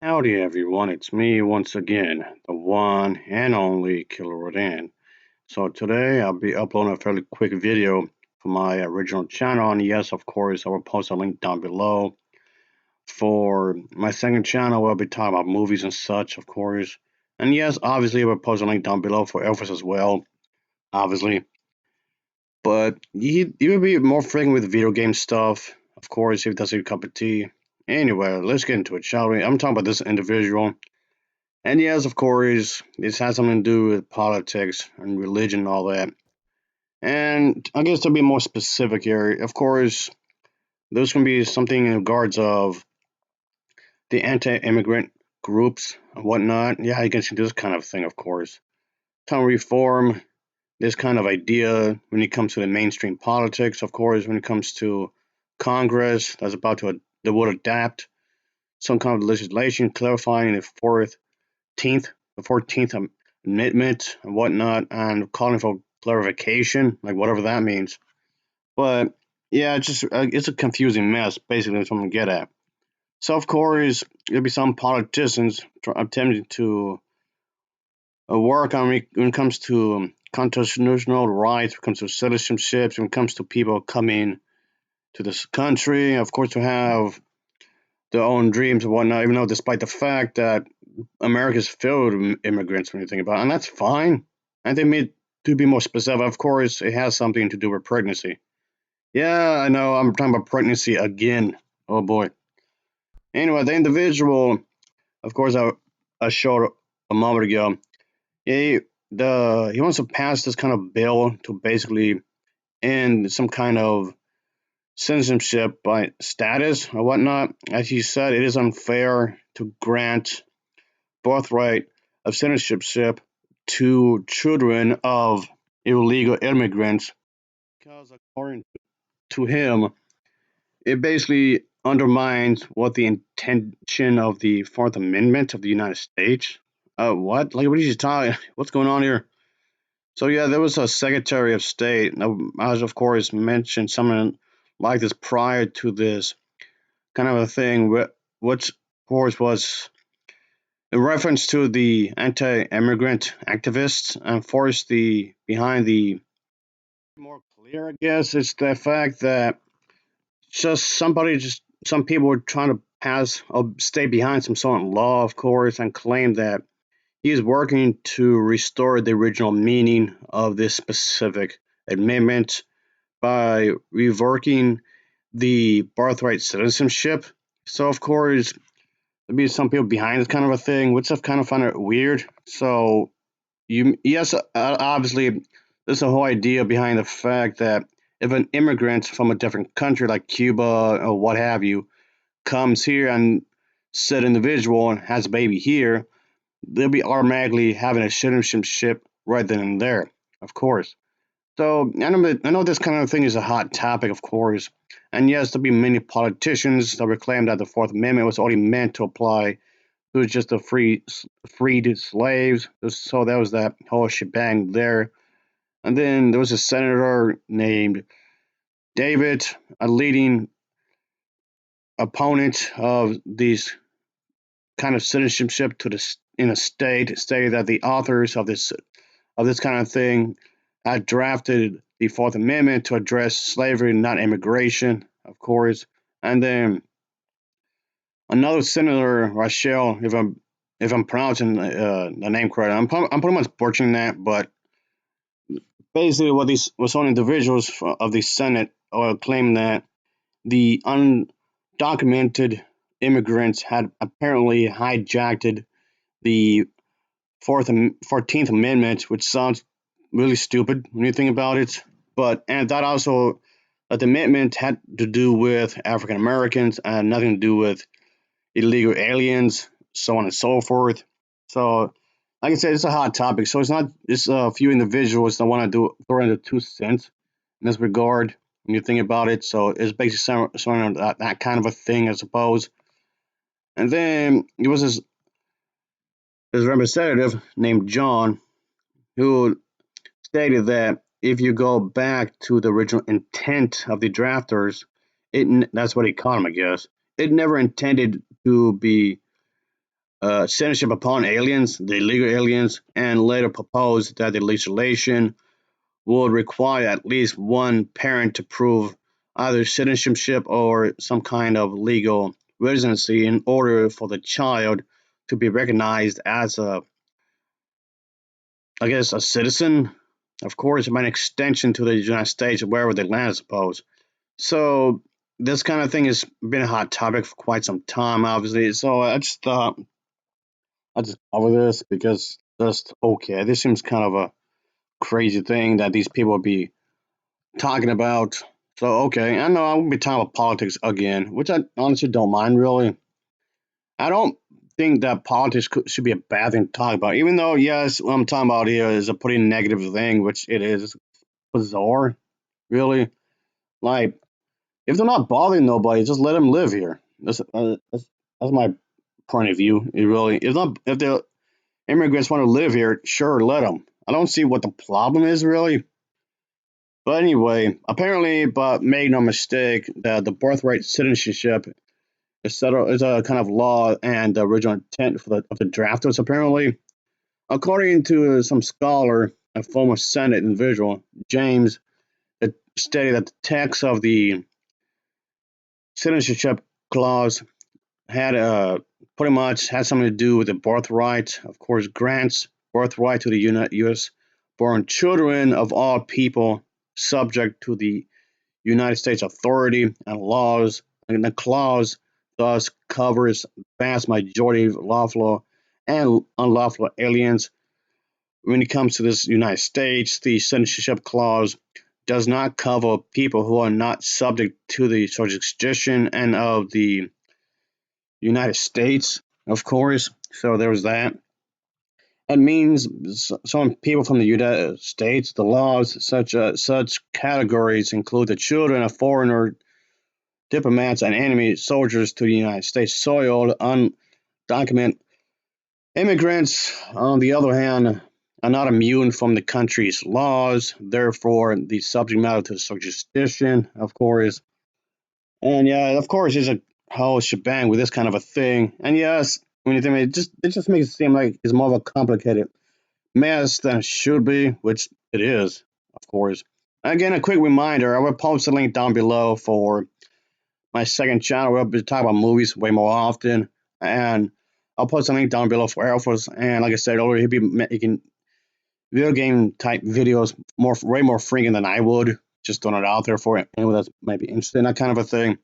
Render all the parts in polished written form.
Howdy everyone, it's me once again, the one and only Killerrodan. So today I'll be uploading a fairly quick video for my original channel, and yes, of course, I will post a link down below. For my second channel, I'll be talking about movies and such, of course. And yes, obviously I will post a link down below for Elvis as well, obviously. But you will be more frequent with video game stuff, of course, if that's your cup of tea. Anyway, let's get into it, shall we? I'm talking about this individual. And yes, of course, this has something to do with politics and religion and all that. And I guess to be more specific here, of course, there's going to be something in regards of the anti-immigrant groups and whatnot. Yeah, I guess this kind of thing, of course. Trying to reform this kind of idea when it comes to the mainstream politics, of course, when it comes to Congress that's about to that would adapt some kind of legislation clarifying the 14th Amendment and whatnot, and calling for clarification, like whatever that means. But yeah, it's a confusing mess, basically, that's what I'm gonna get at. So, of course, there'll be some politicians attempting to work on when it comes to constitutional rights, when it comes to citizenships, when it comes to people coming to this country, of course, to have their own dreams and whatnot, even though despite the fact that America's filled with immigrants when you think about it, and that's fine. And they made to be more specific, of course, it has something to do with pregnancy. Yeah, I know, I'm talking about pregnancy again. Oh boy. Anyway, the individual, of course, I showed a moment ago. He he wants to pass this kind of bill to basically end some kind of citizenship by status or whatnot. As he said, it is unfair to grant birthright of citizenship to children of illegal immigrants because, according to him, it basically undermines what the intention of the Fourth Amendment of the United States. What? Like, what are you talking? What's going on here? So yeah, there was a Secretary of State. Now, as of course mentioned something like this prior to this kind of a thing, which of course was in reference to the anti-immigrant activists and forced the behind the more clear, I guess, is the fact that just some people were trying to pass or stay behind some sort of law, of course, and claim that he is working to restore the original meaning of this specific amendment by revoking the birthright citizenship. So, of course, there'd be some people behind this kind of a thing, which I've kind of found it weird. So, yes, obviously, there's a whole idea behind the fact that if an immigrant from a different country like Cuba or what have you comes here and said individual and has a baby here, they'll be automatically having a citizenship right then and there, of course. So I know this kind of thing is a hot topic, of course, and yes, there'll be many politicians that will claim that the Fourth Amendment was only meant to apply to just the freed slaves. So that was that whole shebang there. And then there was a senator named David, a leading opponent of these kind of citizenship to the in a state, stated that the authors of this kind of thing had drafted the Fourth Amendment to address slavery, not immigration, of course. And then another senator, Rachel, if I'm pronouncing the name correct, I'm pretty much butchering that, but basically what some individuals of the Senate claim that the undocumented immigrants had apparently hijacked the 14th Amendment, which sounds really stupid when you think about it. But and that also that the amendment had to do with African Americans and nothing to do with illegal aliens, so on and so forth. So, like I said, it's a hot topic. So it's not just a few individuals that want to do throw in the 2 cents in this regard when you think about it. So it's basically some that kind of a thing, I suppose. And then it was this representative named John who stated that if you go back to the original intent of the drafters, that's what he called them, I guess. It never intended to be citizenship upon aliens, the illegal aliens, and later proposed that the legislation would require at least one parent to prove either citizenship or some kind of legal residency in order for the child to be recognized as a, I guess, a citizen. Of course, by an extension to the United States, wherever they land, I suppose. So this kind of thing has been a hot topic for quite some time, obviously. So I just thought I'd just cover this because just okay, this seems kind of a crazy thing that these people would be talking about. So okay, I know I won't be talking about politics again, which I honestly don't mind really. I don't think that politics should be a bad thing to talk about, even though yes, what I'm talking about here is a pretty negative thing, which it is. It's bizarre, really. Like if they're not bothering nobody, just let them live here. That's my point of view. It really, if not, if the immigrants want to live here, sure, let them. I don't see what the problem is really. But anyway, apparently, but make no mistake, that the birthright citizenship is a kind of law and the original intent for of the drafters. Apparently, according to some scholar, a former Senate individual, James, it stated that the text of the citizenship clause had pretty much had something to do with the birthright. Of course, grants birthright to the U.S. born children of all people subject to the United States authority and laws, and the clause thus covers the vast majority of lawful and unlawful aliens. When it comes to this United States, the citizenship clause does not cover people who are not subject to the jurisdiction and of the United States, of course. So there's that. It means some people from the United States. The laws such categories include the children of foreigner diplomats and enemy soldiers to the United States soil. Undocumented immigrants, on the other hand, are not immune from the country's laws. Therefore, the subject matter to jurisdiction, of course. And yeah, of course, there's a whole shebang with this kind of a thing. And yes, when you think it just makes it seem like it's more of a complicated mess than it should be, which it is, of course. Again, a quick reminder: I will post a link down below for my second channel. We'll be talking about movies way more often, and I'll post a link down below for Alphas. And like I said earlier, he'll be making video game type videos way more freaking than I would. Just throwing it out there for anyone that's maybe interested in that kind of a thing.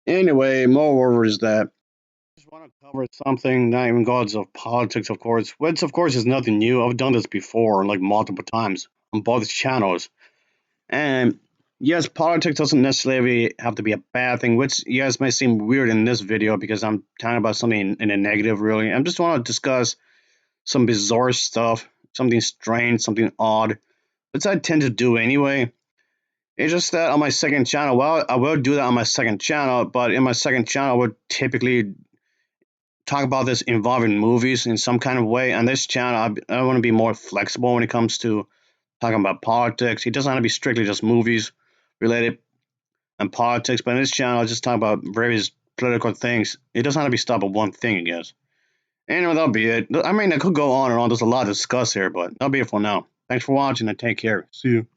Anyway, moreover is that I just want to cover something, not even regards of politics, of course, which of course is nothing new. I've done this before, like multiple times on both channels. And yes, politics doesn't necessarily have to be a bad thing, which yes may seem weird in this video because I'm talking about something in a negative, really. I just want to discuss some bizarre stuff, something strange, something odd, which I tend to do anyway. It's just that on my second channel, well, I will do that on my second channel, but in my second channel, I would typically talk about this involving movies in some kind of way. On this channel, I want to be more flexible when it comes to talking about politics. It doesn't have to be strictly just movies related and politics, but in this channel, I just talk about various political things. It doesn't have to be stopped at one thing, I guess. Anyway, that'll be it. I mean, I could go on and on. There's a lot to discuss here, but that'll be it for now. Thanks for watching and take care. See you.